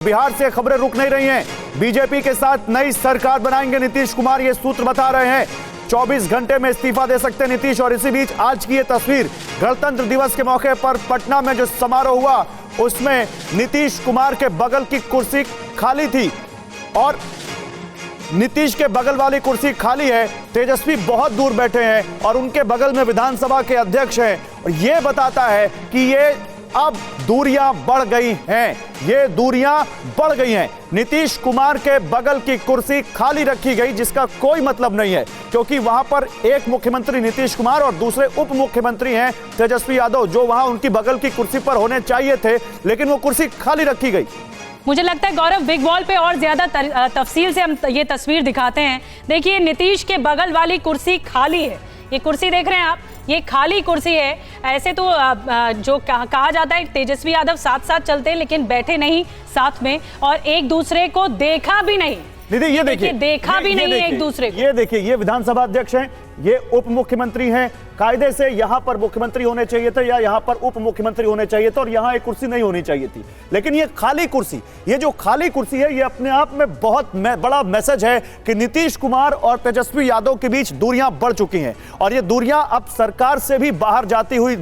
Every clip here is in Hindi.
बिहार से खबरें रुक नहीं रही हैं। बीजेपी के साथ नई सरकार बनाएंगे नीतीश कुमार, ये सूत्र बता रहे हैं। 24 घंटे में इस्तीफा दे सकते हैं नीतीश। और इसी बीच आज की ये तस्वीर, गणतंत्र दिवस के मौके पर पटना में जो समारोह हुआ उसमें नीतीश कुमार के बगल की कुर्सी खाली थी और नीतीश के बगल वाली कुर्सी खाली है। तेजस्वी बहुत दूर बैठे हैं और उनके बगल में विधानसभा के अध्यक्ष हैं। और ये बताता है कि ये अब दूरियां बढ़ गई हैं, ये दूरियां बढ़ गई हैं। नीतीश कुमार के बगल की कुर्सी खाली रखी गई, जिसका कोई मतलब नहीं है, क्योंकि वहां पर एक मुख्यमंत्री नीतीश कुमार और दूसरे उप मुख्यमंत्री हैं तेजस्वी यादव, जो वहां उनकी बगल की कुर्सी पर होने चाहिए थे, लेकिन वो कुर्सी खाली रखी गई। मुझे लगता है गौरव, बिग वॉल पे और ज्यादा तफसील से हम ये तस्वीर दिखाते हैं। देखिए, नीतीश के बगल वाली कुर्सी खाली है। ये कुर्सी देख रहे हैं आप, ये खाली कुर्सी है। ऐसे तो जो कहा जाता है तेजस्वी यादव साथ साथ चलते हैं, लेकिन बैठे नहीं साथ में और एक दूसरे को देखा भी नहीं। दीदी ये देखिए, देखा भी नहीं एक दूसरे को। ये देखिए, ये विधानसभा अध्यक्ष हैं, ये उप मुख्यमंत्री हैं। कायदे से यहां पर मुख्यमंत्री होने चाहिए थे या यहां पर उप मुख्यमंत्री होने चाहिए थे और यहां एक कुर्सी नहीं होनी चाहिए थी, लेकिन ये खाली कुर्सी, ये जो खाली कुर्सी है, ये अपने आप में बहुत बड़ा मैसेज है कि नीतीश कुमार और तेजस्वी यादव के बीच दूरियां बढ़ चुकी हैं। और ये दूरियां अब सरकार से भी बाहर जाती हुई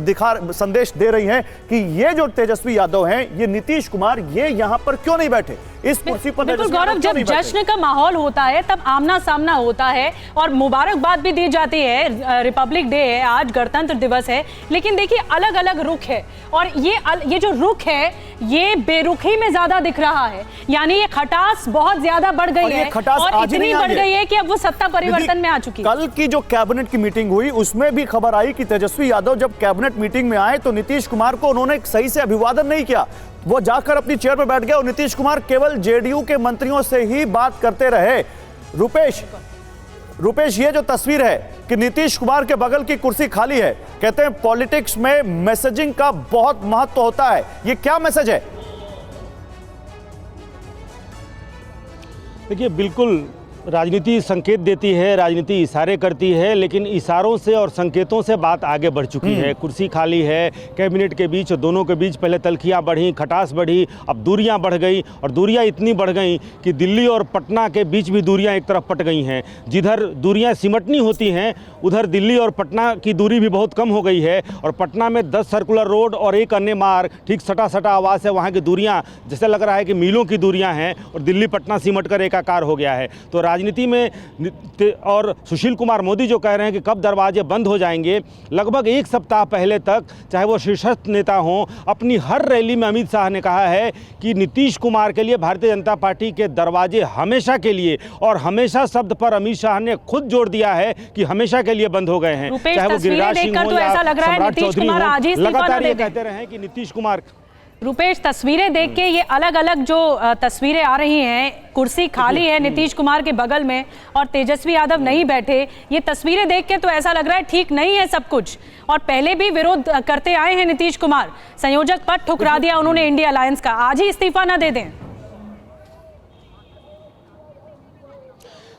संदेश दे रही हैं कि ये जो तेजस्वी यादव हैं, ये नीतीश कुमार, ये यहां पर क्यों नहीं बैठे इस कुर्सी पर। बिल्कुल गौरव, जब जश्न का माहौल होता है तब आमना सामना होता है और मुबारकबाद भी दी जाती है। रिपब्लिक डे है आज, गणतंत्र दिवस है, लेकिन देखिए अलग अलग रुख है और ये जो रुख है ये बेरुखी में ज्यादा दिख रहा है। यानी ये खटास बहुत ज्यादा बढ़ गई है और इतनी बढ़ गई है कि अब वो सत्ता परिवर्तन में आ चुकी है। कल की जो कैबिनेट की मीटिंग हुई उसमें भी खबर आई कि तेजस्वी यादव जब कैबिनेट मीटिंग में आए तो नीतीश कुमार को उन्होंने सही से अभिवादन नहीं किया। वो जाकर अपनी चेयर पर बैठ गए और नीतीश कुमार केवल जेडीयू के मंत्रियों से ही बात करते रहे। रुपेश, ये जो तस्वीर है कि नीतीश कुमार के बगल की कुर्सी खाली है, कहते हैं पॉलिटिक्स में मैसेजिंग का बहुत महत्व होता है। ये क्या मैसेज है? देखिए, बिल्कुल राजनीति संकेत देती है, राजनीति इशारे करती है, लेकिन इशारों से और संकेतों से बात आगे बढ़ चुकी है। कुर्सी खाली है, कैबिनेट के बीच, दोनों के बीच पहले तल्खियां बढ़ी, खटास बढ़ी, अब दूरियां बढ़ गई और दूरियां इतनी बढ़ गई कि दिल्ली और पटना के बीच भी दूरियां एक तरफ पट गई हैं। जिधर दूरियां सिमटनी होती हैं उधर दिल्ली और पटना की दूरी भी बहुत कम हो गई है और पटना में 10 सर्कुलर रोड और एक अन्य मार्ग ठीक सटा आवाज़ है। वहाँ की दूरियाँ जैसे लग रहा है कि मीलों की दूरियाँ हैं और दिल्ली पटना सिमट कर एकाकार हो गया है। तो राजनीति में और सुशील कुमार मोदी जो कह रहे हैं कि कब दरवाजे बंद हो जाएंगे, लगभग एक सप्ताह पहले तक चाहे वो शीर्षस्थ नेता हों, अपनी हर रैली में अमित शाह ने कहा है कि नीतीश कुमार के लिए भारतीय जनता पार्टी के दरवाजे हमेशा के लिए, और हमेशा शब्द पर अमित शाह ने खुद जोर दिया है कि हमेशा के लिए बंद हो गए हैं। चाहे वो गिरिराज सिंह हो या सम्राट चौधरी हो, लगातार ये कहते रहे हैं कि नीतीश कुमार। रुपेश, तस्वीरें देख के ये अलग अलग जो तस्वीरें आ रही हैं, कुर्सी खाली है नीतीश कुमार के बगल में और तेजस्वी यादव नहीं बैठे, ये तस्वीरें देख के तो ऐसा लग रहा है ठीक नहीं है सब कुछ। और पहले भी विरोध करते आए हैं नीतीश कुमार, संयोजक पद ठुकरा दिया उन्होंने इंडिया अलायंस का, आज ही इस्तीफा ना दे दें।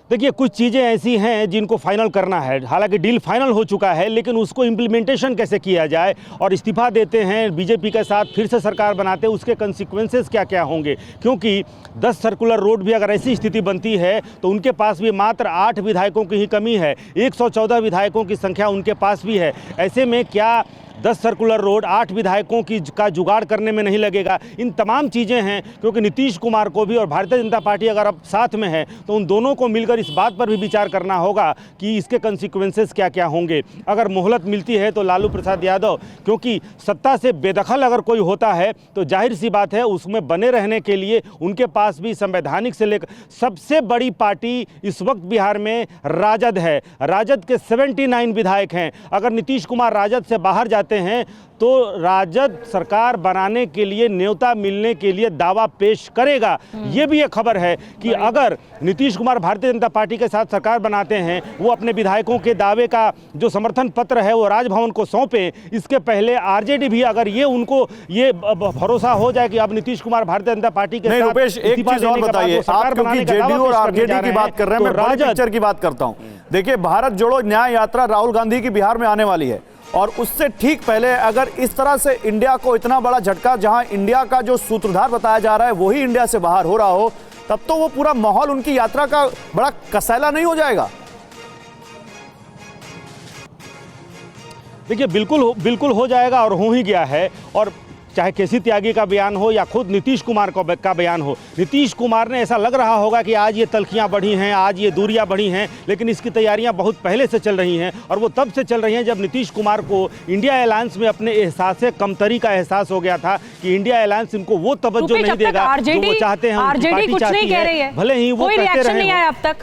देखिए, कुछ चीज़ें ऐसी हैं जिनको फाइनल करना है। हालांकि डील फाइनल हो चुका है, लेकिन उसको इम्प्लीमेंटेशन कैसे किया जाए, और इस्तीफा देते हैं बीजेपी के साथ फिर से सरकार बनाते हैं, उसके कंसिक्वेंसेस क्या क्या होंगे। क्योंकि 10 सर्कुलर रोड भी अगर ऐसी स्थिति बनती है तो उनके पास भी मात्र 8 विधायकों की ही कमी है, 114 विधायकों की संख्या उनके पास भी है। ऐसे में क्या 10 सर्कुलर रोड 8 विधायकों का जुगाड़ करने में नहीं लगेगा? इन तमाम चीज़ें हैं, क्योंकि नीतीश कुमार को भी और भारतीय जनता पार्टी अगर अब साथ में है तो उन दोनों को मिलकर इस बात पर भी विचार करना होगा कि इसके कंसिक्वेंसेस क्या क्या होंगे। अगर मोहलत मिलती है तो लालू प्रसाद यादव, क्योंकि सत्ता से बेदखल अगर कोई होता है तो जाहिर सी बात है उसमें बने रहने के लिए उनके पास भी संवैधानिक से लेकर सबसे बड़ी पार्टी इस वक्त बिहार में राजद है। राजद के 79 विधायक हैं। अगर नीतीश कुमार राजद से बाहर जाते हैं तो राजद सरकार बनाने के लिए, न्योता मिलने के लिए दावा पेश करेगा। ये भी एक खबर है कि अगर नीतीश कुमार भारतीय जनता पार्टी के साथ सरकार बनाते हैं, वो अपने विधायकों के दावे का जो समर्थन पत्र है वो राजभवन को सौंपे। इसके पहले आरजेडी भी, अगर ये उनको ये भरोसा हो जाए कि अब नीतीश कुमार भारतीय जनता पार्टी के साथ, रुपेश, एक चीज और बताइए, आप क्योंकि जेडीयू और आरजेडी की बात कर रहे हैं, मैं बड़े पिक्चर की बात करता हूं। देखिए, भारत जोड़ो न्याय यात्रा राहुल गांधी की बिहार में आने वाली है और उससे ठीक पहले अगर इस तरह से इंडिया को इतना बड़ा झटका, जहां इंडिया का जो सूत्रधार बताया जा रहा है वही इंडिया से बाहर हो रहा हो, तब तो वो पूरा माहौल उनकी यात्रा का बड़ा कसैला नहीं हो जाएगा? देखिए, बिल्कुल हो जाएगा और हो ही गया है। और चाहे केसी त्यागी का बयान हो या खुद नीतीश कुमार का बयान हो, नीतीश कुमार ने ऐसा लग रहा होगा कि आज ये तल्खियां बढ़ी हैं, आज ये दूरियां बढ़ी हैं, लेकिन इसकी तैयारियां बहुत पहले से चल रही हैं। और वो तब से चल रही हैं जब नीतीश कुमार को इंडिया अलायंस में अपने एहसास कमतरी का एहसास हो गया था कि इंडिया अलायंस इनको वो तवज्जो नहीं देगा जो वो चाहते हैं। आरजेडी कुछ नहीं कह रही है, भले ही वो कोई कहते रिएक्शन रहे नहीं आया अब तक।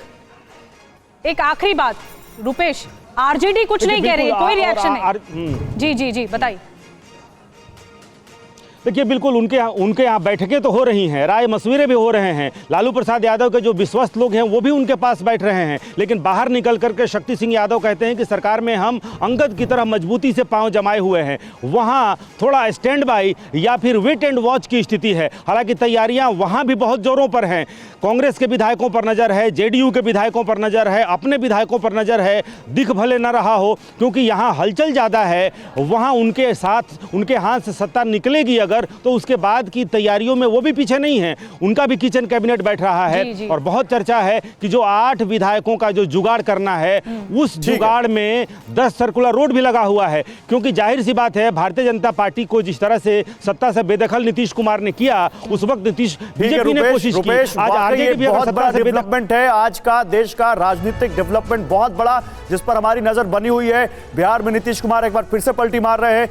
एक आखिरी बात रुपेश, आरजेडी कुछ नहीं कह रही है, कोई रिएक्शन नहीं। जी बताइए। देखिए, बिल्कुल उनके यहाँ बैठकें तो हो रही हैं, राय मशवरे भी हो रहे हैं। लालू प्रसाद यादव के जो विश्वस्त लोग हैं वो भी उनके पास बैठ रहे हैं, लेकिन बाहर निकल करके शक्ति सिंह यादव कहते हैं कि सरकार में हम अंगद की तरह मजबूती से पांव जमाए हुए हैं। वहाँ थोड़ा स्टैंड बाई या फिर वेट एंड वॉच की स्थिति है। हालांकि तैयारियां वहाँ भी बहुत जोरों पर हैं। कांग्रेस के विधायकों पर नज़र है, जेडीयू के विधायकों पर नज़र है, अपने विधायकों पर नज़र है। दिख भले न रहा हो, क्योंकि यहाँ हलचल ज़्यादा है। वहाँ उनके साथ उनके हाथ से सत्ता निकलेगी अगर, तो उसके बाद की तैयारियों में वो भी पीछे नहीं है। उनका भी किचन कैबिनेट बैठ रहा है। जी। और बहुत चर्चा है कि जो 8 विधायकों का जो जुगाड़ करना है, उस जुगाड़ में 10 सर्कुलर रोड भी लगा हुआ है। क्योंकि जाहिर सी बात है, भारतीय जनता पार्टी को जिस तरह से सत्ता से बेदखल नीतीश कुमार ने किया, उस वक्त बीजेपी ने कोशिश की। आज आरजेडी भी बहुत बड़ा डेवलपमेंट है आज का, देश का राजनीतिक डेवलपमेंट बहुत बड़ा, जिस पर हमारी नजर बनी हुई है। बिहार में नीतीश कुमार एक बार फिर से पलटी मार रहे हैं,